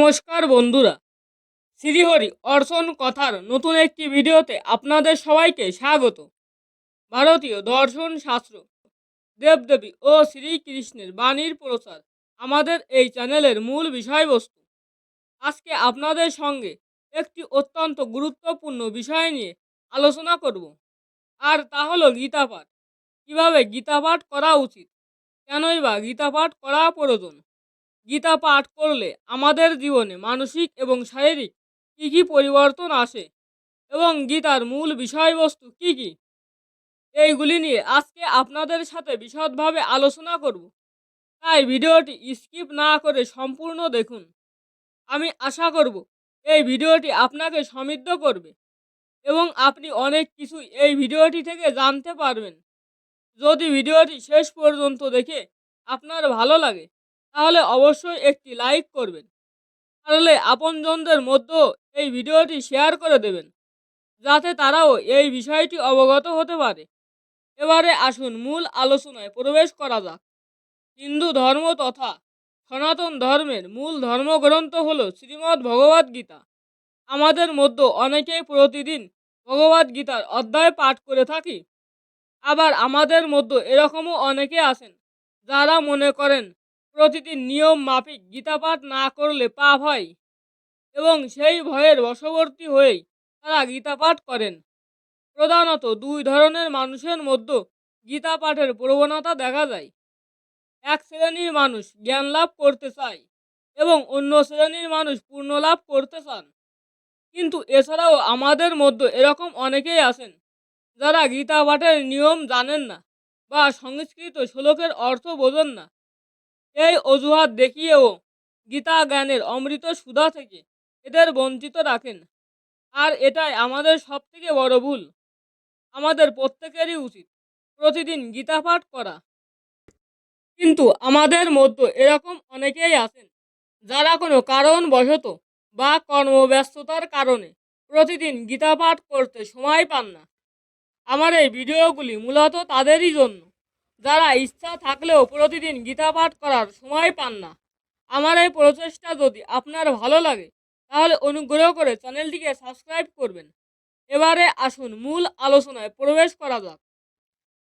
নমস্কার বন্ধুরা, শ্রীহরি অর্চন কথার নতুন একটি ভিডিওতে আপনাদের সবাইকে স্বাগত। ভারতীয় দর্শন শাস্ত্র, দেবদেবী ও শ্রীকৃষ্ণের বাণীর প্রচার আমাদের এই চ্যানেলের মূল বিষয়বস্তু। আজকে আপনাদের সঙ্গে একটি অত্যন্ত গুরুত্বপূর্ণ বিষয় নিয়ে আলোচনা করব, আর তা হলো গীতা পাঠ। কীভাবে গীতা পাঠ করা উচিত, কেনই বা গীতা পাঠ করা প্রয়োজন, গীতা পাঠ করলে আমাদের জীবনে মানসিক এবং শারীরিক কী কী পরিবর্তন আসে, এবং গীতার মূল বিষয়বস্তু কী কী, এইগুলি নিয়ে আজকে আপনাদের সাথে বিশদভাবে আলোচনা করব। তাই ভিডিওটি স্কিপ না করে সম্পূর্ণ দেখুন। আমি আশা করব এই ভিডিওটি আপনাকে সমৃদ্ধ করবে এবং আপনি অনেক কিছুই এই ভিডিওটি থেকে জানতে পারবেন। যদি ভিডিওটি শেষ পর্যন্ত দেখে আপনার ভালো লাগে, তাহলে অবশ্যই একটি লাইক করবেন। তাহলে আপনজনদের মধ্যেও এই ভিডিওটি শেয়ার করে দেবেন, যাতে তারাও এই বিষয়টি অবগত হতে পারে। এবারে আসুন মূল আলোচনায় প্রবেশ করা যাক। হিন্দু ধর্ম তথা সনাতন ধর্মের মূল ধর্মগ্রন্থ হল শ্রীমদ্ ভগবদ্ গীতা। আমাদের মধ্যে অনেকেই প্রতিদিন ভগবদ্ গীতার অধ্যায় পাঠ করে থাকি। আবার আমাদের মধ্যে এরকমও অনেকে আছেন যারা মনে করেন প্রতিদিন নিয়ম মাফিক গীতা পাঠ না করলে পাপ হয়, এবং সেই ভয়ের বশবর্তী হয়েই তারা গীতা পাঠ করেন। প্রধানত দুই ধরনের মানুষের মধ্যে গীতা পাঠের প্রবণতা দেখা যায়। এক শ্রেণীর মানুষ জ্ঞান লাভ করতে চায় এবং অন্য শ্রেণীর মানুষ পূর্ণ লাভ করতে চান। কিন্তু এছাড়াও আমাদের মধ্যে এরকম অনেকেই আছেন যারা গীতা পাঠের নিয়ম জানেন না বা সংস্কৃত শ্লোকের অর্থ বোঝেন না। এই অজুহাত দেখিয়েও গীতা জ্ঞানের অমৃত সুধা থেকে এদের বঞ্চিত রাখেন, আর এটাই আমাদের সবথেকে বড় ভুল। আমাদের প্রত্যেকেরই উচিত প্রতিদিন গীতা পাঠ করা। কিন্তু আমাদের মধ্যে এরকম অনেকেই আছেন যারা কোনো কারণবশত বা কর্মব্যস্ততার কারণে প্রতিদিন গীতা পাঠ করতে সময় পান না। আমার এই ভিডিওগুলি মূলত তাদেরই জন্য, যারা ইচ্ছা থাকলেও প্রতিদিন গীতা পাঠ করার সময় পান না। আমার এই প্রচেষ্টা যদি আপনার ভালো লাগে, তাহলে অনুগ্রহ করে চ্যানেলটিকে সাবস্ক্রাইব করবেন। এবারে আসুন মূল আলোচনায় প্রবেশ করা যাক।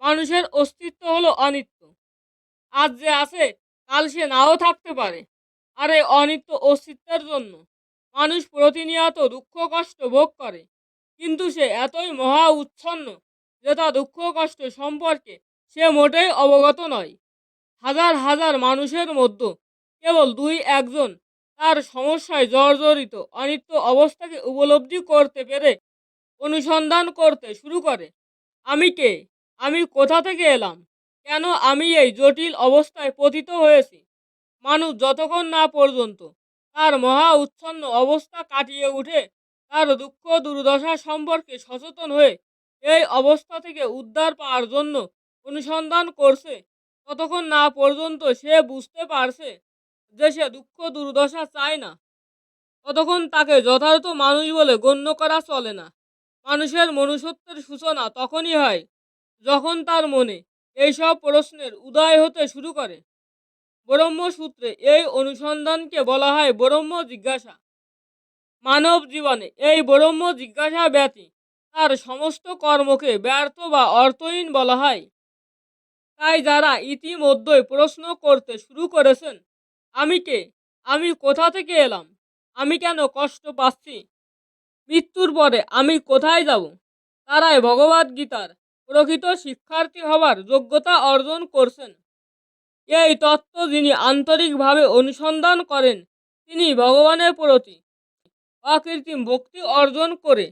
মানুষের অস্তিত্ব হলো অনিত্য। আজ যে আছে কাল সে নাও থাকতে পারে, আর এই অনিত্য অস্তিত্বের জন্য মানুষ প্রতিনিয়ত দুঃখ কষ্ট ভোগ করে। কিন্তু সে এতই মহা উচ্ছন্ন যে তা দুঃখ কষ্ট সম্পর্কে সে মোটেই অবগত নয়। হাজার হাজার মানুষের মধ্যে কেবল দুই একজন তার সমস্যায় জর্জরিত অনিত্য অবস্থাকে উপলব্ধি করতে পেরে অনুসন্ধান করতে শুরু করে। আমি কে, আমি কোথা থেকে এলাম, কেন আমি এই জটিল অবস্থায় পতিত হয়েছি। মানুষ যতক্ষণ না পর্যন্ত তার মহা উচ্ছন্ন অবস্থা কাটিয়ে উঠে তার দুঃখ দুর্দশা সম্পর্কে সচেতন হয়ে এই অবস্থা থেকে উদ্ধার পাওয়ার জন্য অনুসন্ধান করছে, ততক্ষণ না পর্যন্ত সে বুঝতে পারছে যে সে দুঃখ দুর্দশা চায় না, ততক্ষণ তাকে যথার্থ মানুষ বলে গণ্য করা চলে না। মানুষের মনুষ্যত্বের সূচনা তখনই হয় যখন তার মনে এইসব প্রশ্নের উদয় হতে শুরু করে। ব্রহ্মসূত্রে এই অনুসন্ধানকে বলা হয় ব্রহ্ম জিজ্ঞাসা। মানব জীবনে এই ব্রহ্ম জিজ্ঞাসা ব্যতী তার সমস্ত কর্মকে ব্যর্থ বা অর্থহীন বলা হয়। তাই যারা ইতিমধ্যেই প্রশ্ন করতে শুরু করেছেন, আমি কে, আমি কোথা থেকে এলাম, আমি কেন কষ্ট পাচ্ছি, মৃত্যুর পরে আমি কোথায় যাব, তারাই ভগবদ্গীতার প্রকৃত শিক্ষার্থী হবার যোগ্যতা অর্জন করছেন। এই তত্ত্ব যিনি আন্তরিকভাবে অনুসন্ধান করেন, তিনি ভগবানের প্রতি অকৃত্রিম ভক্তি অর্জন করে।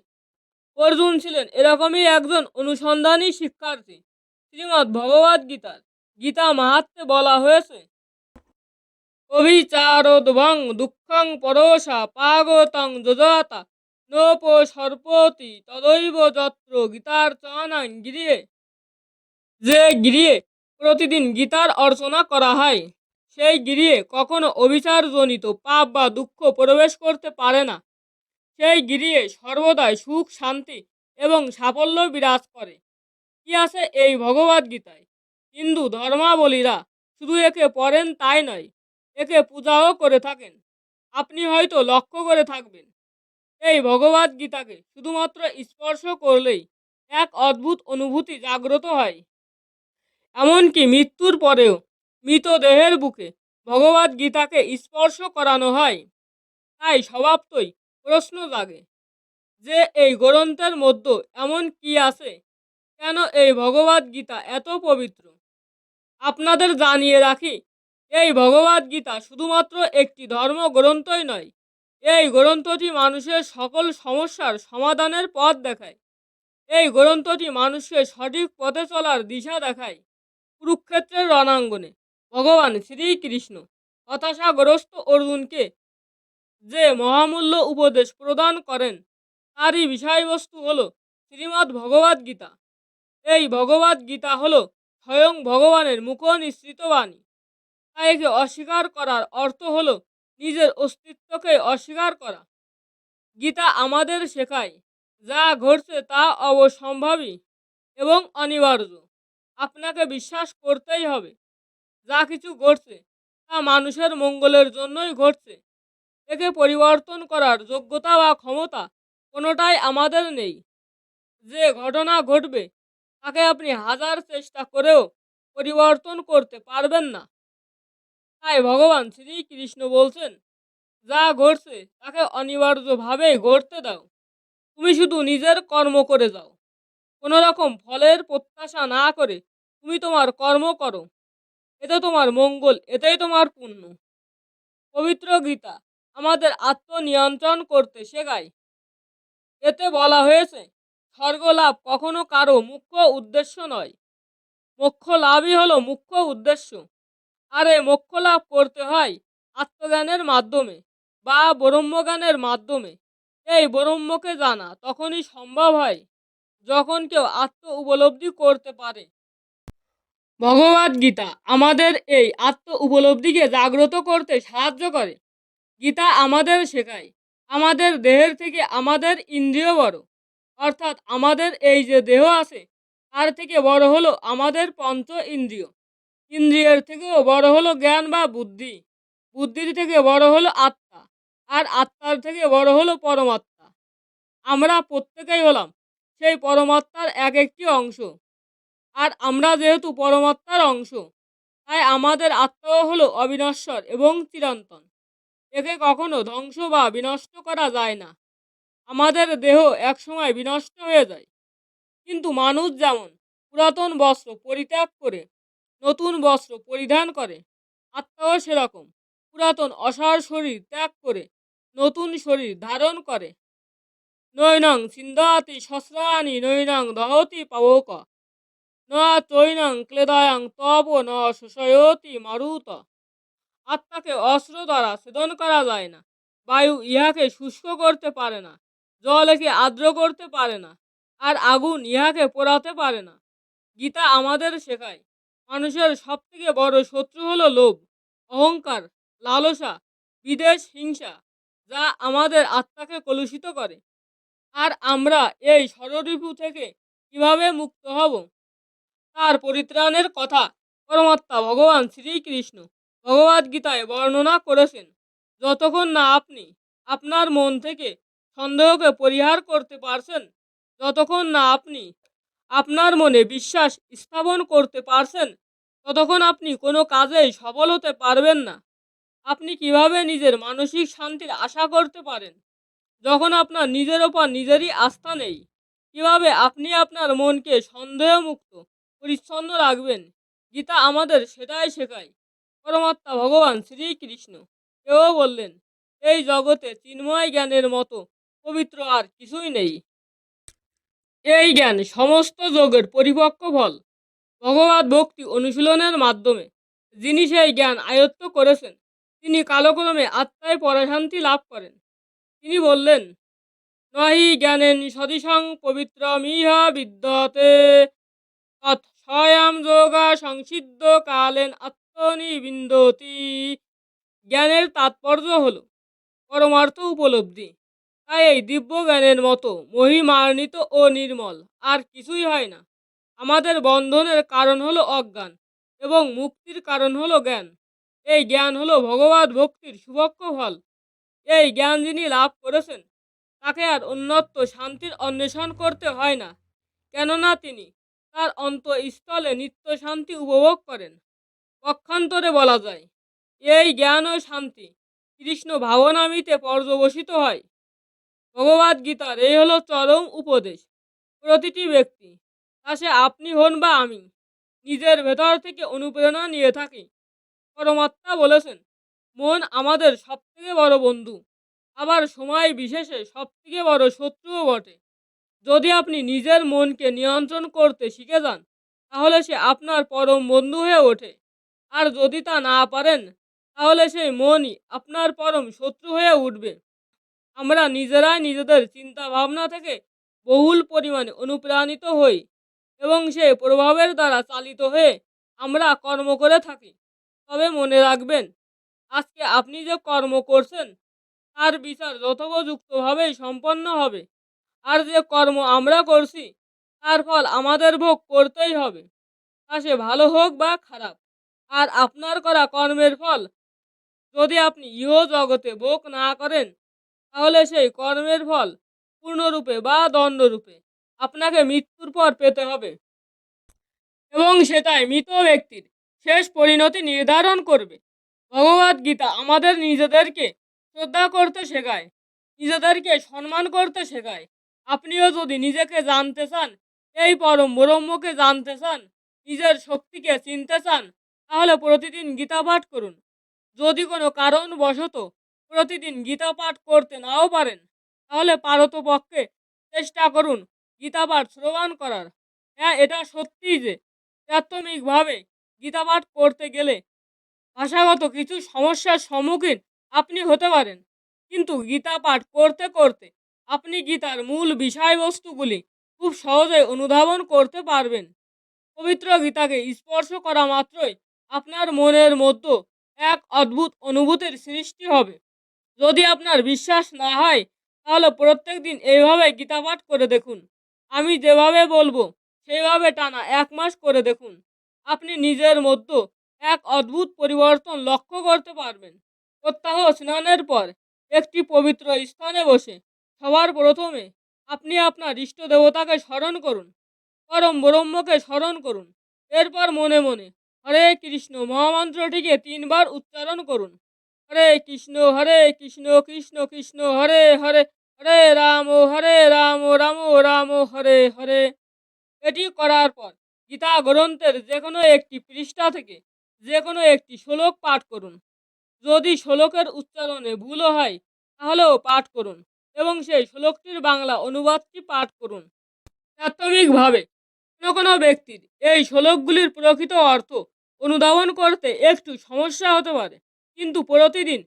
অর্জুন ছিলেন এরকমই একজন অনুসন্ধানী শিক্ষার্থী। শ্রীমদ্ ভগবদ্ গীতার গীতা মাহাত্ম্যে বলা হয়েছে, অভিচারোদ্ভং দুঃখং পরশা পাগতং যজাতা নোপ সর্পতি তদৈব যত্র গীতার্চনাং গৃহে। যে গৃহে প্রতিদিন গীতার অর্চনা করা হয়, সেই গৃহে কখনো অভিচারজনিত পাপ বা দুঃখ প্রবেশ করতে পারে না। সেই গৃহে সর্বদাই সুখ শান্তি এবং সাফল্য বিরাজ করে। কি আছে এই ভগবদ্গীতায়? হিন্দু ধর্মাবলীরা শুধু একে পড়েন তাই নয়, একে পূজাও করে থাকেন। আপনি হয়তো লক্ষ্য করে থাকবেন, এই ভগবদ গীতাকে শুধুমাত্র স্পর্শ করলেই এক অদ্ভুত অনুভূতি জাগ্রত হয়। এমনকি মৃত্যুর পরেও মৃতদেহের বুকে ভগবদ গীতাকে স্পর্শ করানো হয়। তাই স্বভাবতই প্রশ্ন জাগে যে এই গ্রন্থের মধ্যে এমন কি আছে, কেন এই ভগবদ গীতা এত পবিত্র। আপনাদের জানিয়ে রাখি, এই ভগবদ গীতা শুধুমাত্র একটি ধর্মগ্রন্থই নয়, এই গ্রন্থটি মানুষের সকল সমস্যার সমাধানের পথ দেখায়। এই গ্রন্থটি মানুষকে সঠিক পথে চলার দিশা দেখায়। কুরুক্ষেত্রের রণাঙ্গনে ভগবান শ্রীকৃষ্ণ হতাশাগ্রস্ত অর্জুনকে যে মহামূল্য উপদেশ প্রদান করেন, তারই বিষয়বস্তু হল শ্রীমদ্ ভগবদ গীতা। এই ভগবদ গীতা হল স্বয়ং ভগবানের মুখ নিঃসৃত বাণী। তাই একে অস্বীকার করার অর্থ হল নিজের অস্তিত্বকে অস্বীকার করা। গীতা আমাদের শেখায়, যা ঘটছে তা অবশ্যম্ভাবী এবং অনিবার্য। আপনাকে বিশ্বাস করতেই হবে, যা কিছু ঘটছে তা মানুষের মঙ্গলের জন্যই ঘটছে। একে পরিবর্তন করার যোগ্যতা বা ক্ষমতা কোনোটাই আমাদের নেই। যে ঘটনা ঘটবে তাকে আপনি হাজার চেষ্টা করেও পরিবর্তন করতে পারবেন না। তাই ভগবান শ্রীকৃষ্ণ বলছেন, যা ঘটছে তাকে অনিবার্যভাবেই ঘটতে দাও। তুমি শুধু নিজের কর্ম করে যাও। কোনো রকম ফলের প্রত্যাশা না করে তুমি তোমার কর্ম করো। এতে তোমার মঙ্গল, এতেই তোমার পুণ্য। পবিত্র গীতা আমাদের আত্মনিয়ন্ত্রণ করতে শেখায়। এতে বলা হয়েছে, স্বর্গলাভ কখনো কারো মুখ্য উদ্দেশ্য নয়, মোক্ষ লাভই হলো মুখ্য উদ্দেশ্য। আর এই মোক্ষ লাভ করতে হয় আত্মজ্ঞানের মাধ্যমে বা ব্রহ্মজ্ঞানের মাধ্যমে। এই ব্রহ্মকে জানা তখনই সম্ভব হয় যখন কেউ আত্ম উপলব্ধি করতে পারে। ভগবদ গীতা আমাদের এই আত্ম উপলব্ধিকে জাগ্রত করতে সাহায্য করে। গীতা আমাদের শেখায়, আমাদের দেহের থেকে আমাদের ইন্দ্রিয় বড়। অর্থাৎ আমাদের এই যে দেহ আছে, তার থেকে বড় হলো আমাদের পঞ্চ ইন্দ্রিয়। ইন্দ্রিয়ের থেকেও বড় হলো জ্ঞান বা বুদ্ধি। বুদ্ধির থেকে বড় হলো আত্মা। আর আত্মার থেকে বড় হলো পরমাত্মা। আমরা প্রত্যেকেই হলাম সেই পরমাত্মার এক একটি অংশ। আর আমরা যেহেতু পরমাত্মার অংশ, তাই আমাদের আত্মাও হলো অবিনশ্বর এবং চিরন্তন। একে কখনো ধ্বংস বা বিনষ্ট করা যায় না। আমাদের দেহ একসময় বিনষ্ট হয়ে যায়, কিন্তু মানুষ যেমন পুরাতন বস্ত্র পরিত্যাগ করে নতুন বস্ত্র পরিধান করে, আত্মাও সেরকম পুরাতন অসার শরীর ত্যাগ করে নতুন শরীর ধারণ করে। নৈনং ছিন্দাতি শস্ত্রাণি নৈনং দহতি পাবক ন চৈনং ক্লেদয়ং তব ন শোষয়তি মারুত। আত্মাকে অস্ত্র দ্বারা ছেদন করা যায় না। বায়ু ইহাকে শুষ্ক করতে পারে না, জল একে আর্দ্র করতে পারে না, আর আগুন ইহাকে পোড়াতে পারে না। গীতা আমাদের শেখায়, মানুষের সবথেকে বড় শত্রু হলো লোভ, অহংকার, লালসা, বিদ্বেষ, হিংসা, যা আমাদের আত্মাকে কলুষিত করে। আর আমরা এই ষড়রিপু থেকে কিভাবে মুক্ত হব, তার পরিত্রাণের কথা পরমাত্মা ভগবান শ্রীকৃষ্ণ ভগবদ গীতায় বর্ণনা করেছেন। যতক্ষণ না আপনি আপনার মন থেকে সন্দেহকে পরিহার করতে পারছেন, যতক্ষণ না আপনি আপনার মনে বিশ্বাস স্থাপন করতে পারছেন, ততক্ষণ আপনি কোনো কাজেই সফল হতে পারবেন না। আপনি কিভাবে নিজের মানসিক শান্তির আশা করতে পারেন, যখন আপনার নিজের ওপর নিজেরই আস্থা নেই? কিভাবে আপনি আপনার মনকে সন্দেহমুক্ত পরিচ্ছন্ন রাখবেন? গীতা আমাদের সেটাই শেখায়। পরমাত্মা ভগবান শ্রীকৃষ্ণ কেউ বললেন, এই জগতে চিন্ময় জ্ঞানের মতো পবিত্র আর কিছুই নেই। এই জ্ঞান সমস্ত যোগের পরিপক্ক ফল। ভগবত ভক্তি অনুশীলনের মাধ্যমে যিনি সেই জ্ঞান আয়ত্ত করেছেন, তিনি কালক্রমে আত্মায় পরশান্তি লাভ করেন। তিনি বললেন, নহি জ্ঞানেন সদৃশং পবিত্রমিহ বিদ্যতে তৎ স্বয়ং যোগা সংসিদ্ধ কালেন আত্মনিবিন্দতি। জ্ঞানের তাৎপর্য হলো পরমার্থ উপলব্ধি। তাই এই দিব্য জ্ঞানের মতো মহিমান্বিত ও নির্মল আর কিছুই হয় না। আমাদের বন্ধনের কারণ হলো অজ্ঞান এবং মুক্তির কারণ হলো জ্ঞান। এই জ্ঞান হলো ভগবত ভক্তির সুবক্ষ ফল। এই জ্ঞান যিনি লাভ করেছেন তাকে আর অন্যত্র শান্তির অন্বেষণ করতে হয় না, কেননা তিনি তার অন্তঃস্থলে নিত্য শান্তি উপভোগ করেন। পক্ষান্তরে বলা যায়, এই জ্ঞান ও শান্তি কৃষ্ণ ভাবনামিতে পর্যবসিত হয়। ভগবদ গীতার এই হলো চরম উপদেশ। প্রতিটি ব্যক্তি, তা সে আপনি হন বা আমি, নিজের ভেতর থেকে অনুপ্রেরণা নিয়ে থাকি। পরমাত্মা বলেছেন, মন আমাদের সবথেকে বড় বন্ধু, আবার সময় বিশেষে সবথেকে বড় শত্রুও বটে। যদি আপনি নিজের মনকে নিয়ন্ত্রণ করতে শিখে যান, তাহলে সে আপনার পরম বন্ধু হয়ে ওঠে। আর যদি তা না পারেন, তাহলে সেই মনই আপনার পরম শত্রু হয়ে উঠবে। আমরা নিজেরাই নিজেদের চিন্তা ভাবনা থেকে বহুল পরিমাণে অনুপ্রাণিত হই এবং সেই প্রভাবের দ্বারা চালিত হয়ে আমরা কর্ম করে থাকি। তবে মনে রাখবেন, আজকে আপনি যে কর্ম করছেন তার বিচার যথোপযুক্তভাবেই সম্পন্ন হবে। আর যে কর্ম আমরা করছি তার ফল আমাদের ভোগ করতেই হবে, তা সে ভালো হোক বা খারাপ। আর আপনার করা কর্মের ফল যদি আপনি ইহ জগতে ভোগ না করেন, তাহলে সেই কর্মের ফল পূর্ণরূপে বা দণ্ডরূপে আপনাকে মৃত্যুর পর পেতে হবে, এবং সেটাই মৃত ব্যক্তির শেষ পরিণতি নির্ধারণ করবে। ভগবদ গীতা আমাদের নিজেদেরকে শ্রদ্ধা করতে শেখায়, নিজেদেরকে সম্মান করতে শেখায়। আপনিও যদি নিজেকে জানতে চান, এই পরম ব্রহ্মকে জানতে চান, নিজের শক্তিকে চিনতে চান, তাহলে প্রতিদিন গীতা পাঠ করুন। যদি কোনো কারণবশত প্রতিদিন গীতা পাঠ করতে নাও পারেন, তাহলে পারতপক্ষে চেষ্টা করুন গীতা পাঠ শ্রবণ করার। হ্যাঁ, এটা সত্যিই যে প্রাথমিকভাবে গীতা পাঠ করতে গেলে ভাষাগত কিছু সমস্যার সম্মুখীন আপনি হতে পারেন, কিন্তু গীতা পাঠ করতে করতে আপনি গীতার মূল বিষয়বস্তুগুলি খুব সহজে অনুধাবন করতে পারবেন। পবিত্র গীতাকে স্পর্শ করা মাত্রই আপনার মনের মধ্যে এক অদ্ভুত অনুভূতির সৃষ্টি হবে। যদি আপনার বিশ্বাস না হয়, তাহলে প্রত্যেক দিন এইভাবে গীতা পাঠ করে দেখুন। আমি যেভাবে বলবো সেইভাবে টানা 1 মাস করে দেখুন। আপনি নিজের মধ্যে এক অদ্ভুত পরিবর্তন লক্ষ্য করতে পারবেন। প্রত্যহ স্নানের পর একটি পবিত্র স্থানে বসে সবার প্রথমে আপনি আপনার ইষ্ট দেবতাকে স্মরণ করুন, পরম ব্রহ্মকে স্মরণ করুন। এরপর মনে মনে হরে কৃষ্ণ মহামন্ত্রটিকে 3 বার উচ্চারণ করুন। হরে কৃষ্ণ কৃষ্ণ কৃষ্ণ হরে হরে, হরে রাম রাম রাম হরে হরে। এটি করার পর গীতা গ্রন্থের যে কোনো একটি পৃষ্ঠা থেকে যে কোনো একটি শ্লোক পাঠ করুন। যদি শ্লোকের উচ্চারণে ভুলও হয়, তাহলেও পাঠ করুন এবং সেই শ্লোকটির বাংলা অনুবাদটি পাঠ করুন। প্রাথমিকভাবে কোনো কোনো ব্যক্তির এই শ্লোকগুলির প্রকৃত অর্থ অনুধাবন করতে একটু সমস্যা হতে পারে, কিন্তু প্রতিদিন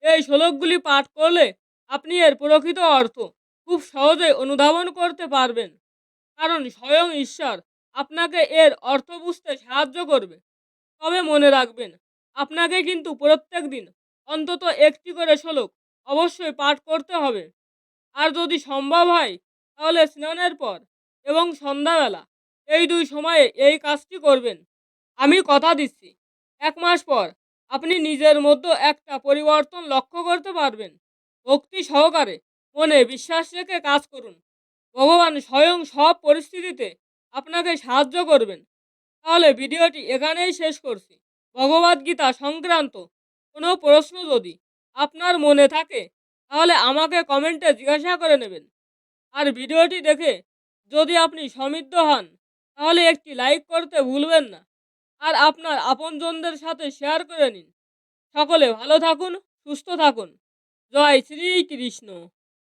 এই শ্লোকগুলি পাঠ করলে আপনি এর প্রকৃত অর্থ খুব সহজেই অনুধাবন করতে পারবেন, কারণ স্বয়ং ঈশ্বর আপনাকে এর অর্থ বুঝতে সাহায্য করবে। তবে মনে রাখবেন, আপনাকে কিন্তু প্রত্যেক দিন অন্তত একটি করে শ্লোক অবশ্যই পাঠ করতে হবে। আর যদি সম্ভব হয়, তাহলে স্নানের পর এবং সন্ধ্যাবেলা এই 2 সময়ে এই কাজটি করবেন। আমি কথা দিচ্ছি, 1 মাস পর আপনি নিজের মধ্যে একটা পরিবর্তন লক্ষ্য করতে পারবেন। ভক্তি সহকারে মনে বিশ্বাস রেখে কাজ করুন। ভগবান স্বয়ং সব পরিস্থিতিতে আপনাকে সাহায্য করবেন। তাহলে ভিডিওটি এখানেই শেষ করছি। ভগবদ গীতা সংক্রান্ত কোনো প্রশ্ন যদি আপনার মনে থাকে, তাহলে আমাকে কমেন্টে জিজ্ঞাসা করে নেবেন। আর ভিডিওটি দেখে যদি আপনি সমৃদ্ধ হন, তাহলে একটি লাইক করতে ভুলবেন না। আর আপনার আপনজনদের সাথে শেয়ার করে নিন। সকলে ভালো থাকুন, সুস্থ থাকুন। জয় শ্রীকৃষ্ণ।